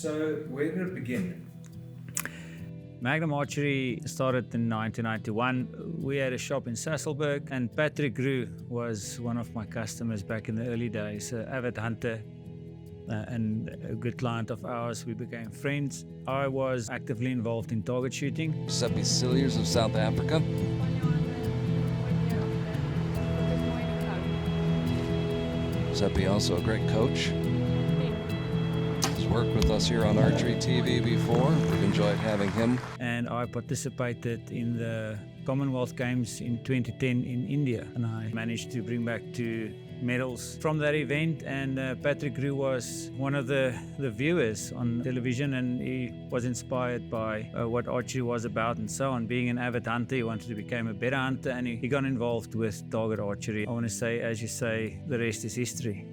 So where did it begin? Magnum Archery started in 1991. We had a shop in Sasolburg, and Patrick Roux was one of my customers back in the early days, an avid hunter and a good client of ours. We became friends. I was actively involved in target shooting. Sppie Cilliers of South Africa. Sppie also a great coach. He's worked with us here on Archery TV before. We've enjoyed having him. And I participated in the Commonwealth Games in 2010 in India, and I managed to bring back 2 medals from that event. And Patrick Roux was one of the viewers on television, and he was inspired by what archery was about and so on. Being an avid hunter, he wanted to become a better hunter, and he got involved with target archery. I want to say, as you say, the rest is history.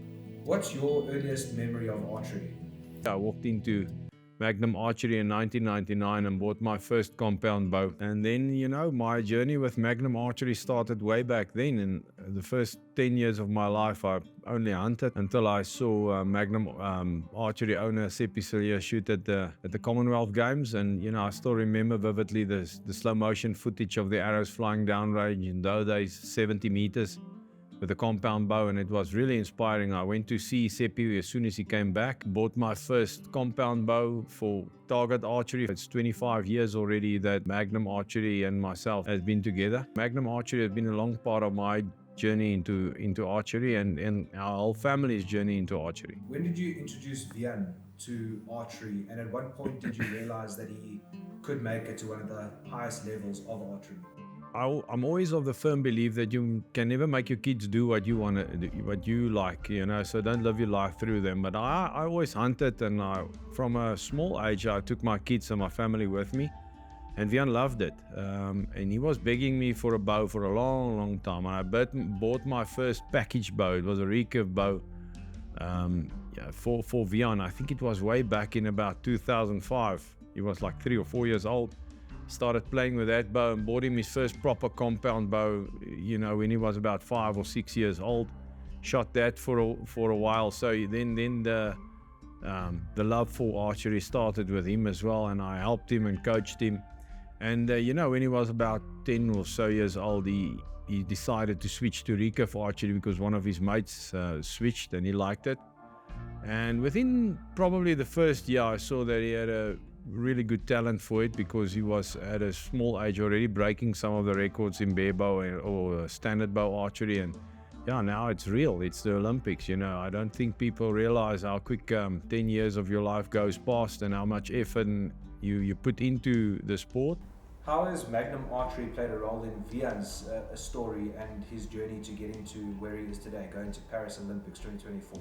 What's your earliest memory of archery? I walked into Magnum Archery in 1999 and bought my first compound bow. And then, you know, my journey with Magnum Archery started way back then. In the first 10 years of my life, I only hunted until I saw Magnum Archery owner Sppie Cilliers shoot at the Commonwealth Games. And, you know, I still remember vividly the slow motion footage of the arrows flying downrange in those days, 70 meters. With a compound bow, and it was really inspiring. I went to see Sppie as soon as he came back, bought my first compound bow for target archery. It's 25 years already that Magnum Archery and myself has been together. Magnum Archery has been a long part of my journey into archery and our whole family's journey into archery. When did you introduce Wian to archery, and at what point did you realize that he could make it to one of the highest levels of archery? I'm always of the firm belief that you can never make your kids do what you want to do, what you like, you know, so don't live your life through them. But I always hunted, and from a small age, I took my kids and my family with me, and Wian loved it. And he was begging me for a bow for a long, long time. And I bought my first package bow. It was a Recurve bow for Wian. I think it was way back in about 2005. He was like 3 or 4 years old. Started playing with that bow and bought him his first proper compound bow, you know, when he was about 5 or 6 years old. Shot that for a while. So then the love for archery started with him as well, and I helped him and coached him. And you know, when he was about 10 or so years old, he decided to switch to Recurve archery because one of his mates switched and he liked it. And within probably the first year, I saw that he had a really good talent for it, because he was at a small age already breaking some of the records in bare bow or standard bow archery. And yeah, now it's real. It's the Olympics, you know. I don't think people realize how quick 10 years of your life goes past and how much effort you put into the sport. How has Magnum Archery played a role in Wian's story and his journey to getting to where he is today, going to Paris Olympics 2024?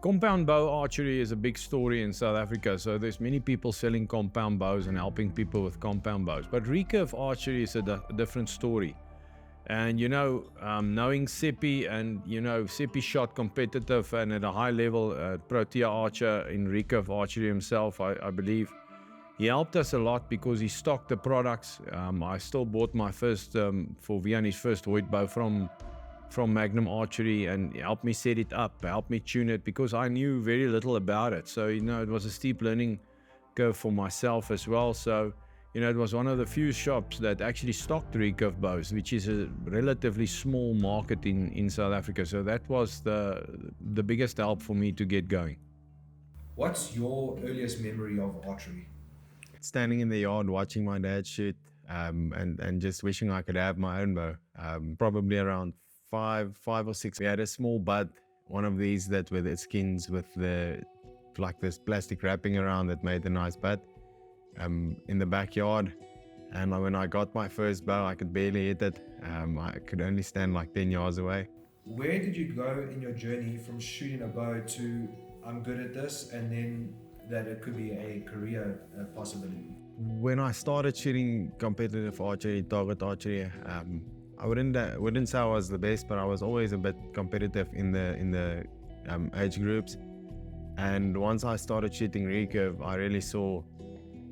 Compound bow archery is a big story in South Africa, so there's many people selling compound bows and helping people with compound bows. But Recurve archery is a different story. And you know, knowing Sppie, and you know, Sppie shot competitive and at a high level, Protea archer in Recurve archery himself, I believe. He helped us a lot because he stocked the products. I still bought my first, for Wian, his first Hoyt bow from Magnum Archery, and helped me set it up, helped me tune it, because I knew very little about it. So, you know, it was a steep learning curve for myself as well. So, you know, it was one of the few shops that actually stocked Recurve bows, which is a relatively small market in South Africa. So that was the biggest help for me to get going. What's your earliest memory of archery? Standing in the yard watching my dad shoot, and just wishing I could have my own bow. Probably around five or six. We had a small bud, one of these that with its skins with like this plastic wrapping around that made a nice bud, in the backyard. And when I got my first bow, I could barely hit it. I could only stand like 10 yards away. Where did you go in your journey from shooting a bow to I'm good at this, and then that it could be a career possibility? When I started shooting competitive archery, target archery, I wouldn't say I was the best, but I was always a bit competitive in the age groups. And once I started shooting Recurve, I really saw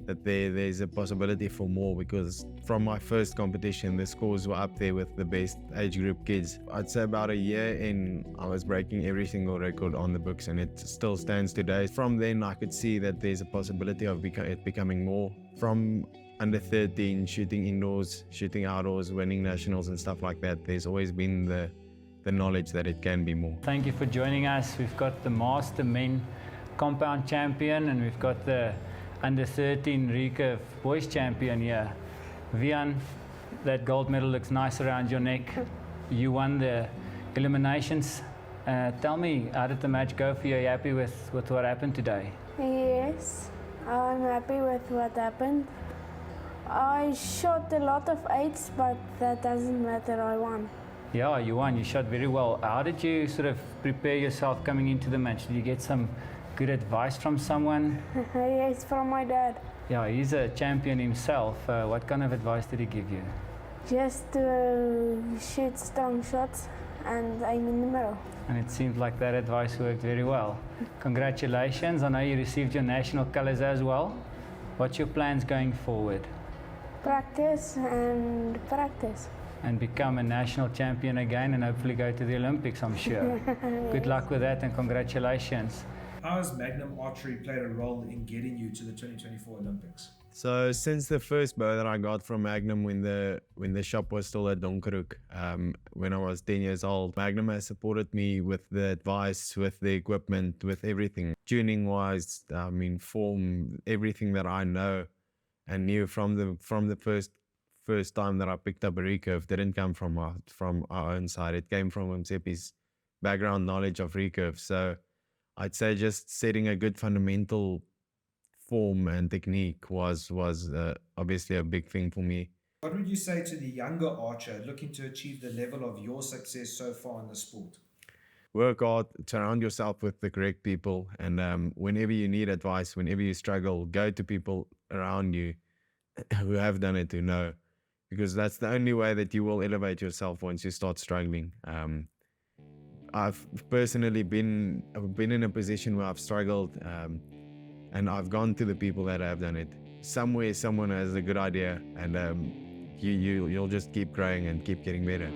that there's a possibility for more, because from my first competition, the scores were up there with the best age group kids. I'd say about a year in, I was breaking every single record on the books, and it still stands today. From then, I could see that there's a possibility of it becoming more. From under 13, shooting indoors, shooting outdoors, winning nationals and stuff like that, there's always been the knowledge that it can be more. Thank you for joining us. We've got the Master Men Compound Champion, and we've got the Under 13 Recurve Boys Champion here. Wian, that gold medal looks nice around your neck. You won the eliminations. Tell me, how did the match go for you? Are you happy with what happened today? Yes, I'm happy with what happened. I shot a lot of 8s, but that doesn't matter, I won. Yeah, you won. You shot very well. How did you sort of prepare yourself coming into the match? Did you get some good advice from someone? Yes, from my dad. Yeah, he's a champion himself. What kind of advice did he give you? Just to shoot strong shots and aim in the middle. And it seemed like that advice worked very well. Congratulations. I know you received your national colours as well. What's your plans going forward? Practice and practice. And become a national champion again, and hopefully go to the Olympics, I'm sure. Good luck with that, and congratulations. How has Magnum Archery played a role in getting you to the 2024 Olympics? So since the first bow that I got from Magnum when the shop was still at Donkerhoek, when I was 10 years old, Magnum has supported me with the advice, with the equipment, with everything. Tuning wise, form, everything that I know and knew from the first time that I picked up a recurve didn't come from our own side. It came from Sppie's background knowledge of recurve. So I'd say just setting a good fundamental form and technique was obviously a big thing for me. What would you say to the younger archer looking to achieve the level of your success so far in the sport? Work hard, surround yourself with the correct people, and whenever you need advice, whenever you struggle, go to people around you who have done it, who know, because that's the only way that you will elevate yourself once you start struggling. I've personally been in a position where I've struggled, and I've gone to the people that have done it. Somewhere, someone has a good idea, and you'll just keep growing and keep getting better.